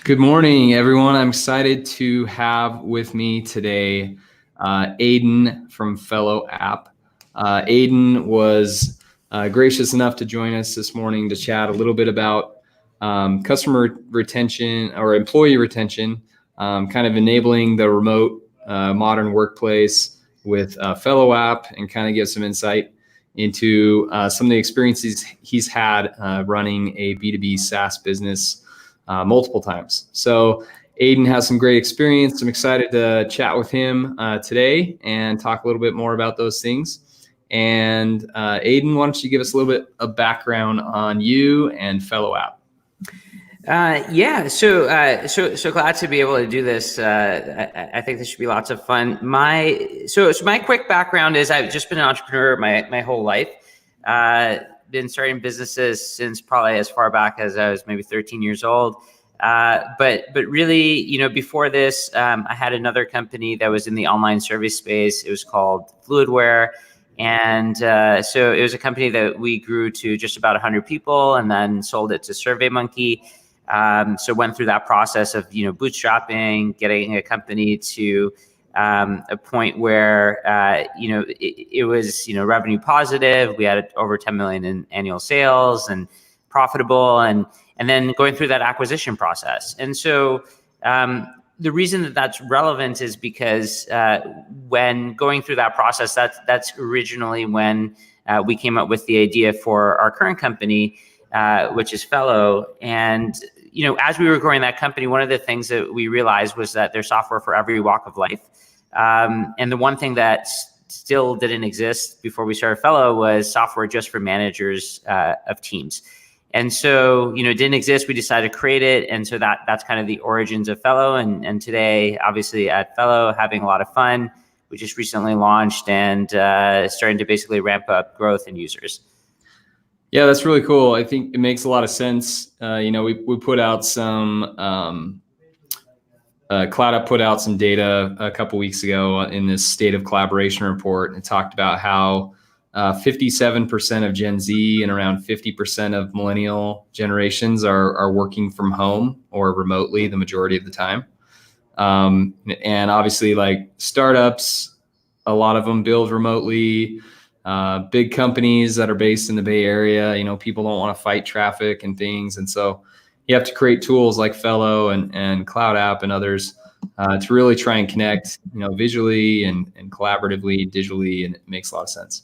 Good morning, everyone. I'm excited to have with me today Aydin from Fellow App. Aydin was gracious enough to join us this morning to chat a little bit about customer retention or employee retention, kind of enabling the remote modern workplace with Fellow App, and kind of give some insight into some of the experiences he's had running a B2B SaaS business multiple times. So Aydin has some great experience. I'm excited to chat with him today and talk a little bit more about those things. And Aydin, why don't you give us a little bit of background on you and Fellow App? So glad to be able to do this. I think this should be lots of fun. My quick background is I've just been an entrepreneur my whole life. Been starting businesses since probably as far back as I was maybe 13 years old. But really, before this, I had another company that was in the online service space. It was called Fluidware. And so it was a company that we grew to just about 100 people and then sold it to SurveyMonkey. So went through that process of, bootstrapping, getting a company to a point where, it was, revenue positive. We had over 10 million in annual sales and profitable, and then going through that acquisition process. And so the reason that that's relevant is because when going through that process, that's originally when we came up with the idea for our current company, which is Fellow. And as we were growing that company, one of the things that we realized was that there's software for every walk of life. And the one thing that still didn't exist before we started Fellow was software just for managers of teams. And so, it didn't exist. We decided to create it. And so that's kind of the origins of Fellow. And today, obviously at Fellow, having a lot of fun. We just recently launched and starting to basically ramp up growth and users. Yeah, that's really cool. I think it makes a lot of sense. We put out some, CloudUp put out some data a couple weeks ago in this state of collaboration report, and it talked about how 57% of Gen Z and around 50% of millennial generations are working from home or remotely the majority of the time. And obviously, like startups, a lot of them build remotely. Big companies that are based in the Bay Area, people don't want to fight traffic and things. And so you have to create tools like Fellow and Cloud App and others to really try and connect, visually and collaboratively, digitally, and it makes a lot of sense.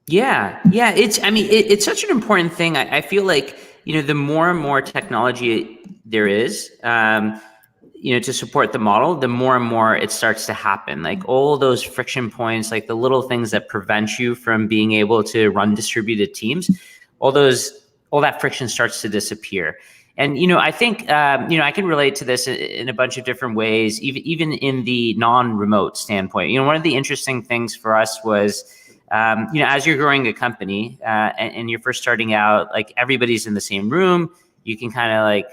Yeah. It's such an important thing. I feel like, the more and more technology there is, to support the model, the more and more it starts to happen. Like all those friction points, like the little things that prevent you from being able to run distributed teams, all that friction starts to disappear. And, I think, I can relate to this in a bunch of different ways, even in the non-remote standpoint. One of the interesting things for us was, as you're growing a company and you're first starting out, like everybody's in the same room, you can kind of like,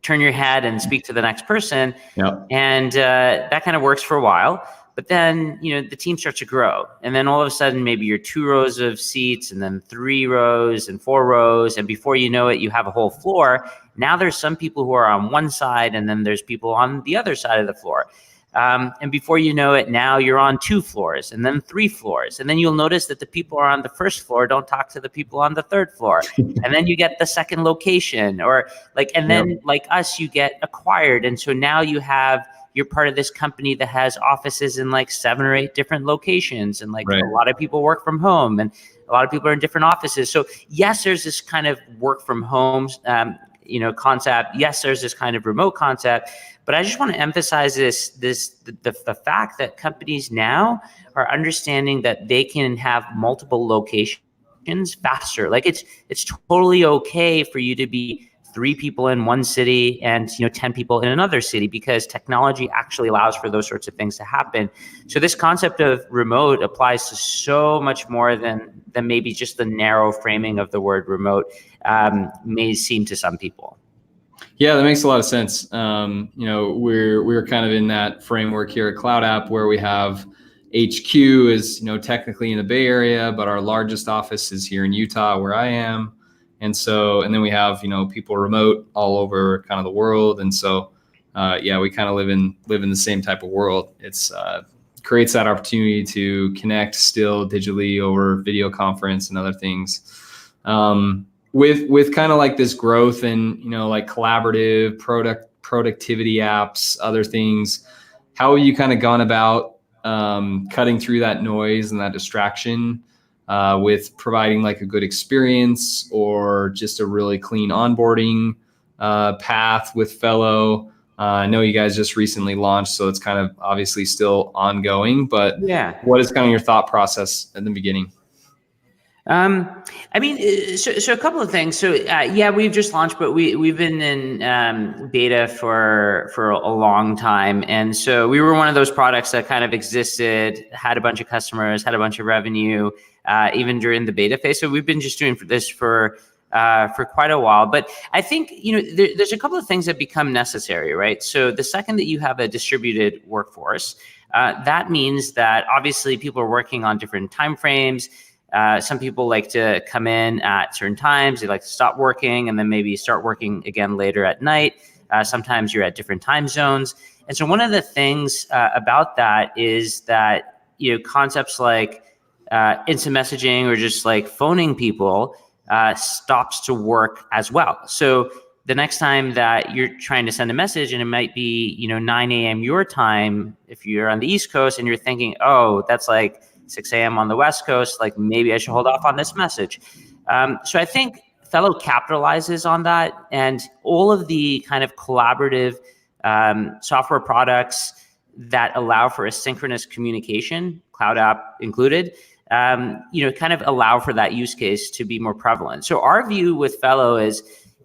turn your head and speak to the next person. Yep. And that kind of works for a while. But then, the team starts to grow. And then all of a sudden, maybe you're 2 rows of seats and then 3 rows and 4 rows. And before you know it, you have a whole floor. Now there's some people who are on one side and then there's people on the other side of the floor. And before you know it, now you're on 2 floors and then 3 floors. And then you'll notice that the people are on the first floor don't talk to the people on the 3rd floor. And then you get the second location like us, you get acquired. And so now you're part of this company that has offices in like 7 or 8 different locations. And like Right. A lot of people work from home and a lot of people are in different offices. So yes, there's this kind of work from home, concept. Yes, there's this kind of remote concept. But I just want to emphasize the fact that companies now are understanding that they can have multiple locations faster. Like it's totally okay for you to be 3 people in one city and 10 people in another city, because technology actually allows for those sorts of things to happen. So this concept of remote applies to so much more than maybe just the narrow framing of the word remote may seem to some people. Yeah, that makes a lot of sense. We're kind of in that framework here at Cloud App where we have HQ is, technically in the Bay Area, but our largest office is here in Utah where I am. And so, and then we have, people remote all over kind of the world. And so, we kind of live in the same type of world. It's creates that opportunity to connect still digitally over video conference and other things. With kind of like this growth in, like collaborative productivity apps, other things, how have you kind of gone about cutting through that noise and that distraction with providing like a good experience or just a really clean onboarding path with Fellow? I know you guys just recently launched, so it's kind of obviously still ongoing, but what is kind of your thought process at the beginning? So a couple of things. So we've just launched, but we've been in beta for a long time, and so we were one of those products that kind of existed, had a bunch of customers, had a bunch of revenue, even during the beta phase. So we've been just doing this for quite a while. But I think, there's a couple of things that become necessary, right? So the second that you have a distributed workforce, that means that obviously people are working on different timeframes. Some people like to come in at certain times. They like to stop working and then maybe start working again later at night. Sometimes you're at different time zones. And so one of the things about that is that, concepts like instant messaging or just like phoning people stops to work as well. So the next time that you're trying to send a message, and it might be, 9 a.m. your time, if you're on the East Coast and you're thinking, oh, that's like 6 a.m. on the West Coast, like maybe I should hold off on this message. So I think Fellow capitalizes on that, and all of the kind of collaborative software products that allow for asynchronous communication, cloud app included, kind of allow for that use case to be more prevalent. So our view with Fellow is,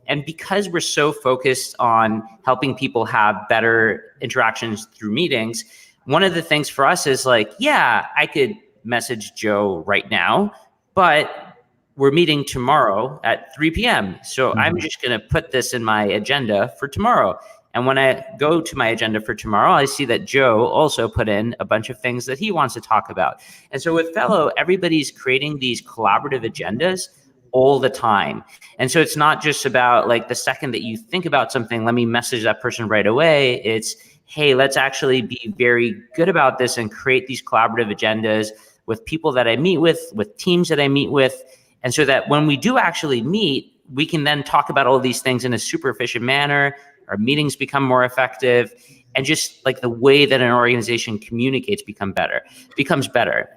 and because we're so focused on helping people have better interactions through meetings, one of the things for us is like, I could message Joe right now, but we're meeting tomorrow at 3 p.m. So I'm just going to put this in my agenda for tomorrow. And when I go to my agenda for tomorrow, I see that Joe also put in a bunch of things that he wants to talk about. And so with Fellow, everybody's creating these collaborative agendas all the time. And so it's not just about like the second that you think about something, let me message that person right away. It's, hey, let's actually be very good about this and create these collaborative agendas with people that I meet with teams that I meet with. And so that when we do actually meet, we can then talk about all these things in a super efficient manner. Our meetings become more effective, and just like the way that an organization communicates becomes better.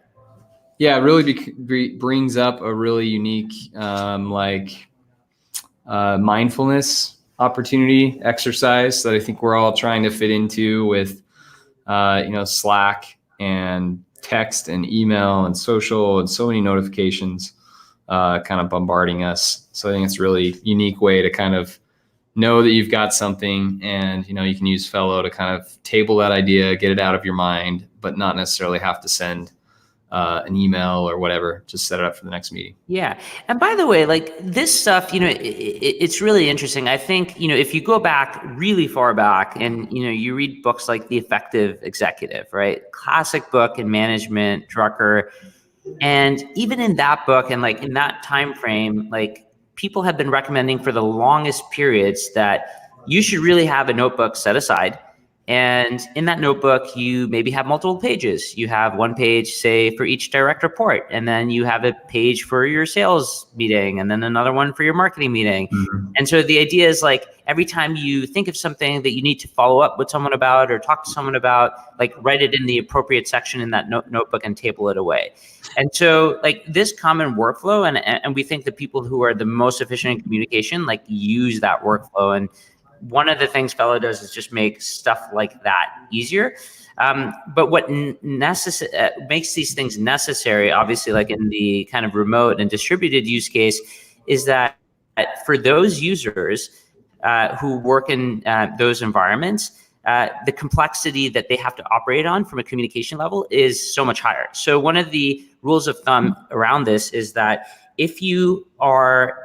Yeah, it really brings up a really unique mindfulness opportunity exercise that I think we're all trying to fit into with Slack and text and email and social and so many notifications kind of bombarding us. So I think it's a really unique way to kind of know that you've got something, and you can use Fellow to kind of table that idea, get it out of your mind, but not necessarily have to send an email or whatever. Just set it up for the next meeting. Yeah. And by the way, like this stuff, it's really interesting. I think, if you go back really far back and, you read books like The Effective Executive, right? Classic book in management, Drucker. And even in that book and like in that time frame, like people have been recommending for the longest periods that you should really have a notebook set aside. And in that notebook, you maybe have multiple pages. You have one page, say, for each direct report, and then you have a page for your sales meeting, and then another one for your marketing meeting. Mm-hmm. And so the idea is like every time you think of something that you need to follow up with someone about or talk to someone about, like write it in the appropriate section in that notebook and table it away. And so like this common workflow, and we think the people who are the most efficient in communication, like use that workflow. And one of the things Fellow does is just make stuff like that easier. But what makes these things necessary, obviously, like in the kind of remote and distributed use case, is that for those users who work in those environments, the complexity that they have to operate on from a communication level is so much higher. So one of the rules of thumb around this is that if you are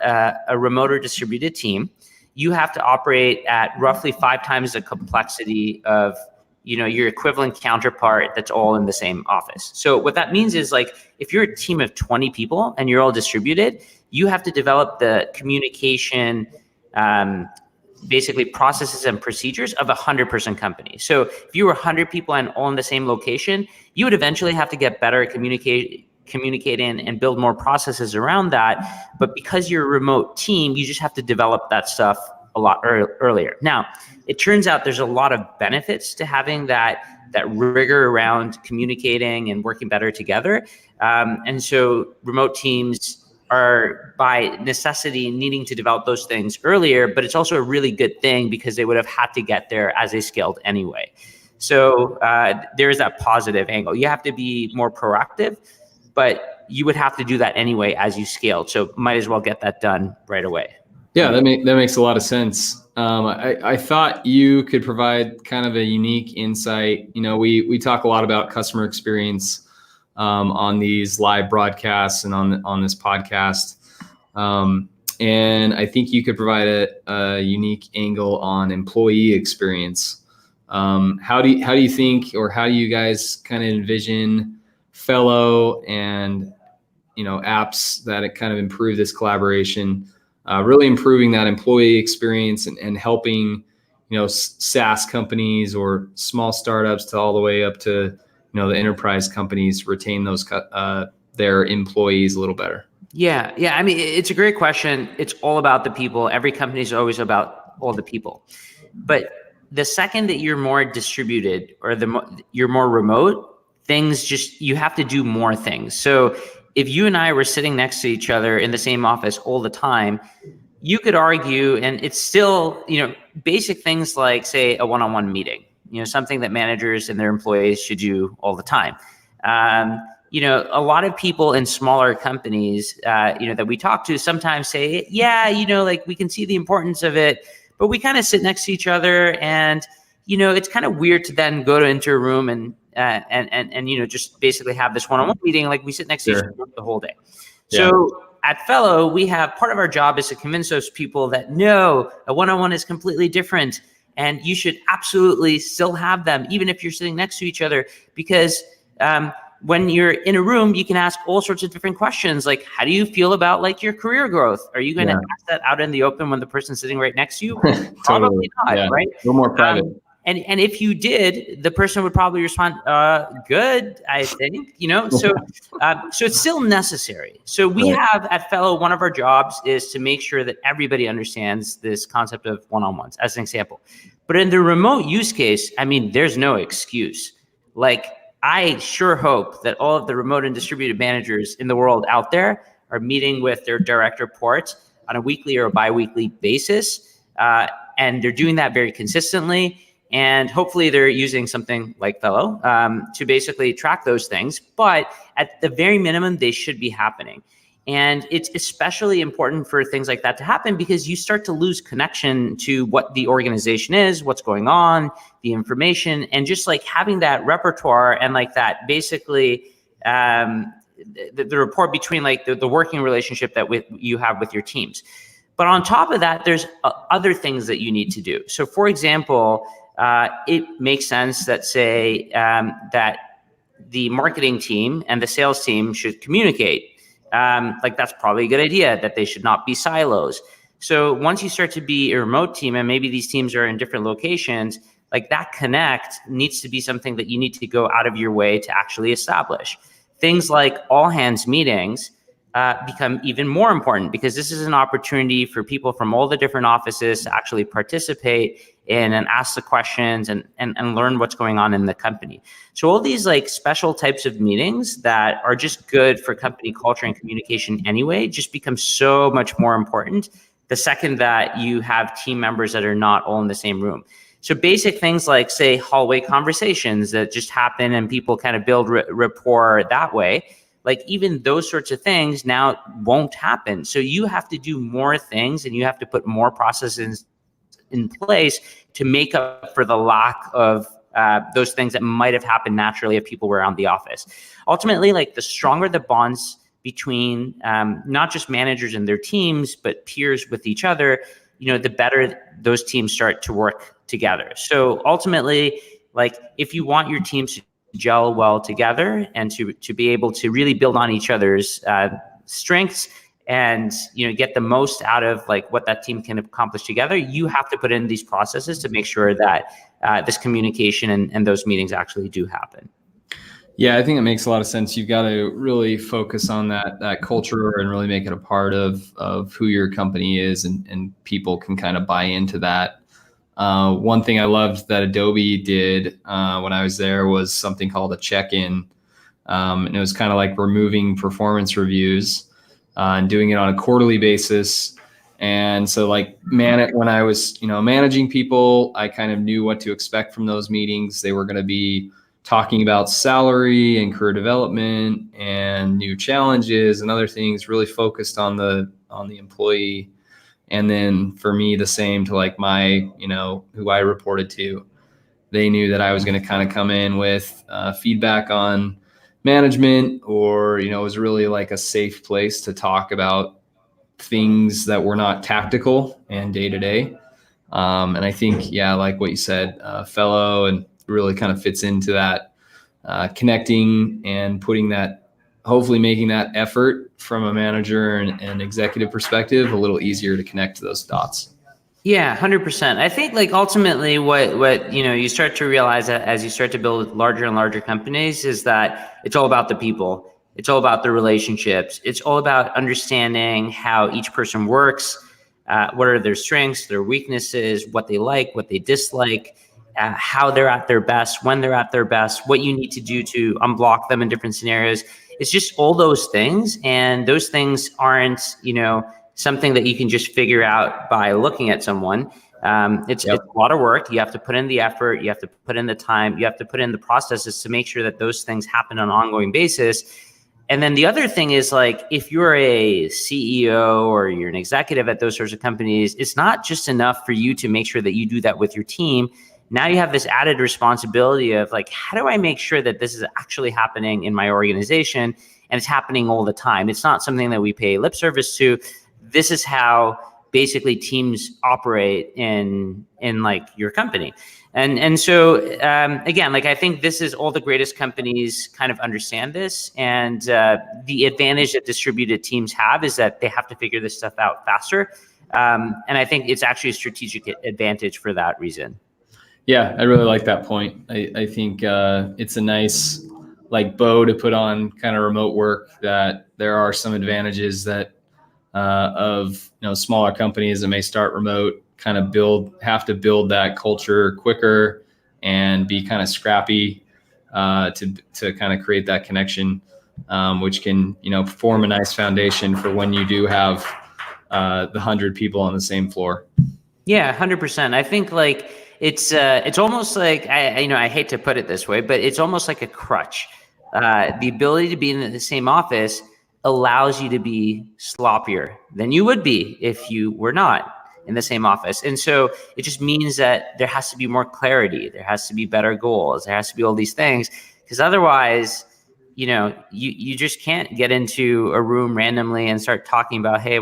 a remote or distributed team, you have to operate at roughly 5 times the complexity of your equivalent counterpart that's all in the same office. So what that means is like if you're a team of 20 people and you're all distributed, you have to develop the communication, basically processes and procedures of a 100-person company. So if you were 100 people and all in the same location, you would eventually have to get better at communicating and build more processes around that. But because you're a remote team, you just have to develop that stuff a lot earlier. Now, it turns out there's a lot of benefits to having that rigor around communicating and working better together. And so remote teams are by necessity needing to develop those things earlier, but it's also a really good thing because they would have had to get there as they scaled anyway. So there is that positive angle. You have to be more proactive, but you would have to do that anyway as you scaled. So might as well get that done right away. Yeah, that makes a lot of sense. I thought you could provide kind of a unique insight. You know, we talk a lot about customer experience on these live broadcasts and on this podcast, and I think you could provide a unique angle on employee experience. How do you think, or how do you guys kind of envision Fellow and apps that it kind of improve this collaboration? Really improving that employee experience and helping, SaaS companies or small startups to all the way up to, the enterprise companies retain those their employees a little better. Yeah. I mean, it's a great question. It's all about the people. Every company is always about all the people. But the second that you're more distributed or you're more remote, you have to do more things. So if you and I were sitting next to each other in the same office all the time, you could argue, and it's still, basic things like, say, a one-on-one meeting, something that managers and their employees should do all the time. A lot of people in smaller companies, that we talk to sometimes say, yeah, we can see the importance of it, but we kind of sit next to each other and, it's kind of weird to then go into a room and just basically have this one-on-one meeting, like we sit next to each other the whole day. Yeah. So at Fellow, we have part of our job is to convince those people that no, a one-on-one is completely different, and you should absolutely still have them, even if you're sitting next to each other, because when you're in a room, you can ask all sorts of different questions, like how do you feel about your career growth? Are you going to ask that out in the open when the person's sitting right next to you? Totally. Probably not, right? A little more private. And if you did, the person would probably respond, good, I think, so it's still necessary. So we have at Fellow, one of our jobs is to make sure that everybody understands this concept of one-on-ones, as an example. But in the remote use case, I mean, there's no excuse. I sure hope that all of the remote and distributed managers in the world out there are meeting with their direct reports on a weekly or a bi-weekly basis. And they're doing that very consistently. And hopefully they're using something like Fellow to basically track those things. But at the very minimum, they should be happening. And it's especially important for things like that to happen because you start to lose connection to what the organization is, what's going on, the information, and just having that repertoire and that basically the rapport between the working relationship that you have with your teams. But on top of that, there's other things that you need to do. So for example, it makes sense that that the marketing team and the sales team should communicate. That's probably a good idea, that they should not be silos. So once you start to be a remote team and maybe these teams are in different locations, that connect needs to be something that you need to go out of your way to actually establish. Things like all hands meetings become even more important because this is an opportunity for people from all the different offices to actually participate in and ask the questions and learn what's going on in the company. So all these special types of meetings that are just good for company culture and communication anyway, just become so much more important the second that you have team members that are not all in the same room. So basic things like, say, hallway conversations that just happen and people kind of build rapport that way, even those sorts of things now won't happen. So you have to do more things and you have to put more processes in place to make up for the lack of those things that might have happened naturally if people were around the office. Ultimately, the stronger the bonds between not just managers and their teams, but peers with each other, the better those teams start to work together. So ultimately, if you want your teams to gel well together and to be able to really build on each other's strengths and get the most out of like what that team can accomplish together, you have to put in these processes to make sure that this communication and those meetings actually do happen. Yeah, I think it makes a lot of sense. You've got to really focus on that culture and really make it a part of who your company is, and people can kind of buy into that. One thing I loved that Adobe did when I was there was something called a check-in. And it was kind of like removing performance reviews and doing it on a quarterly basis. And so like when I was, managing people, I kind of knew what to expect from those meetings. They were going to be talking about salary and career development and new challenges and other things, really focused on the employee. And then for me, the same to like my, who I reported to. They knew that I was going to kind of come in with feedback on management, or, it was really like a safe place to talk about things that were not tactical and day to day. And I think, like what you said, fellow, and really kind of fits into that connecting and hopefully making that effort from a manager and executive perspective a little easier to connect to those dots. Yeah, 100%. I think like ultimately what you start to realize that as you start to build larger and larger companies is that it's all about the people. It's all about the relationships. It's all about understanding how each person works, what are their strengths, their weaknesses, what they like, what they dislike, how they're at their best, when they're at their best, what you need to do to unblock them in different scenarios. It's just all those things. And those things aren't, something that you can just figure out by looking at someone. It's a lot of work. You have to put in the effort. You have to put in the time. You have to put in the processes to make sure that those things happen on an ongoing basis. And then the other thing is like, if you're a CEO or you're an executive at those sorts of companies, it's not just enough for you to make sure that you do that with your team. Now you have this added responsibility of like, how do I make sure that this is actually happening in my organization and it's happening all the time? It's not something that we pay lip service to. This is how basically teams operate in like your company. And so, again, like I think this is all the greatest companies kind of understand this. And the advantage that distributed teams have is that they have to figure this stuff out faster. And I think it's actually a strategic advantage for that reason. Yeah, I really like that point. I think it's a nice like bow to put on kind of remote work, that there are some advantages that of smaller companies that may start remote kind of have to build that culture quicker and be kind of scrappy to kind of create that connection, which can form a nice foundation for when you do have the 100 people on the same floor. Yeah, 100%. I think like it's almost like I hate to put it this way, but it's almost like a crutch. The ability to be in the same office allows you to be sloppier than you would be if you were not in the same office. And so it just means that there has to be more clarity. There has to be better goals. There has to be all these things, because otherwise, you just can't get into a room randomly and start talking about, hey,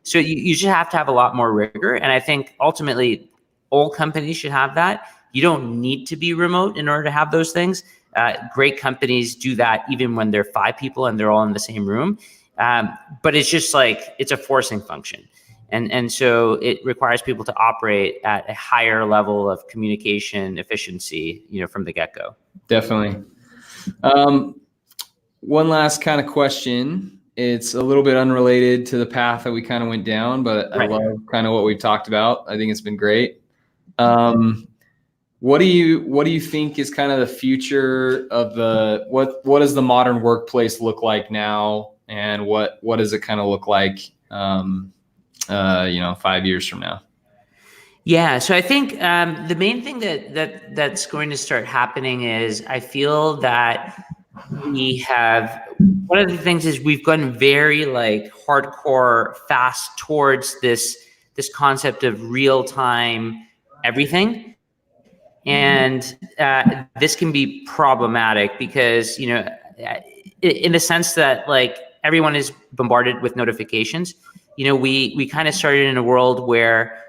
so you just have to have a lot more rigor. And I think ultimately all companies should have that. You don't need to be remote in order to have those things. Great companies do that even when they're 5 people and they're all in the same room. But it's just like, it's a forcing function. And so it requires people to operate at a higher level of communication efficiency, from the get-go. Definitely. One last kind of question. It's a little bit unrelated to the path that we kind of went down, but right. I love kind of what we've talked about. I think it's been great. What do you think is kind of the future of what does the modern workplace look like now, and what does it kind of look like 5 years from now? Yeah, so I think the main thing that's going to start happening is I feel that one of the things is we've gotten very like hardcore fast towards this concept of real time everything. And this can be problematic because, in the sense that like everyone is bombarded with notifications. We kind of started in a world where,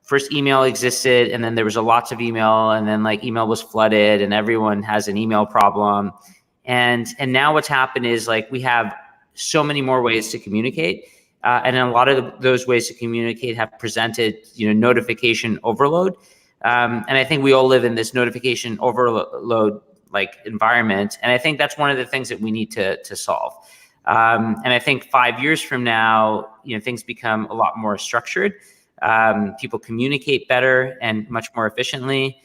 first email existed, and then there was lots of email, and then like email was flooded and everyone has an email problem. And now what's happened is like we have so many more ways to communicate. And a lot of those ways to communicate have presented, notification overload. And I think we all live in this notification overload like environment. And I think that's one of the things that we need to solve. And I think 5 years from now, things become a lot more structured. People communicate better and much more efficiently.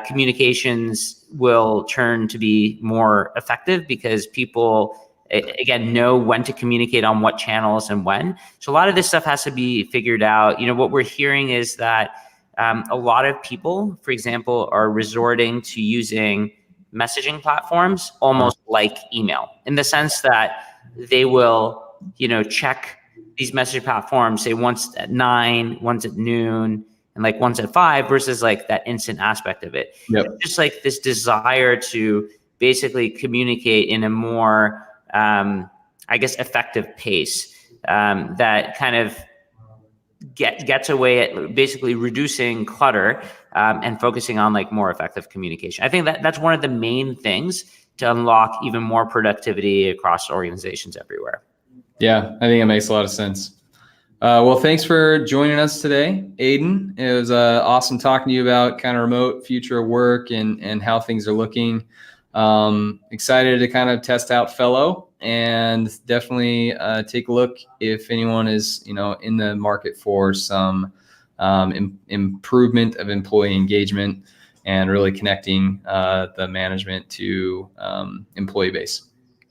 Communications will turn to be more effective because people, again, know when to communicate on what channels and when. So a lot of this stuff has to be figured out. What we're hearing is that a lot of people, for example, are resorting to using messaging platforms almost like email, in the sense that they will, check these message platforms, say once at 9, once at noon, and like once at 5, versus like that instant aspect of it. Yep. It's just like this desire to basically communicate in a more, I guess, effective pace that kind of gets away at basically reducing clutter and focusing on like more effective communication. I think that's one of the main things to unlock even more productivity across organizations everywhere. Yeah, I think it makes a lot of sense. Well, thanks for joining us today, Aydin. It was awesome talking to you about kind of remote future of work and how things are looking. Excited to kind of test out Fellow, and definitely take a look if anyone is in the market for some improvement of employee engagement and really connecting the management to employee base.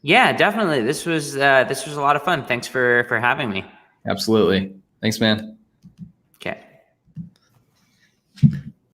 Yeah, definitely. This was a lot of fun. Thanks for having me. Absolutely. Thanks, man.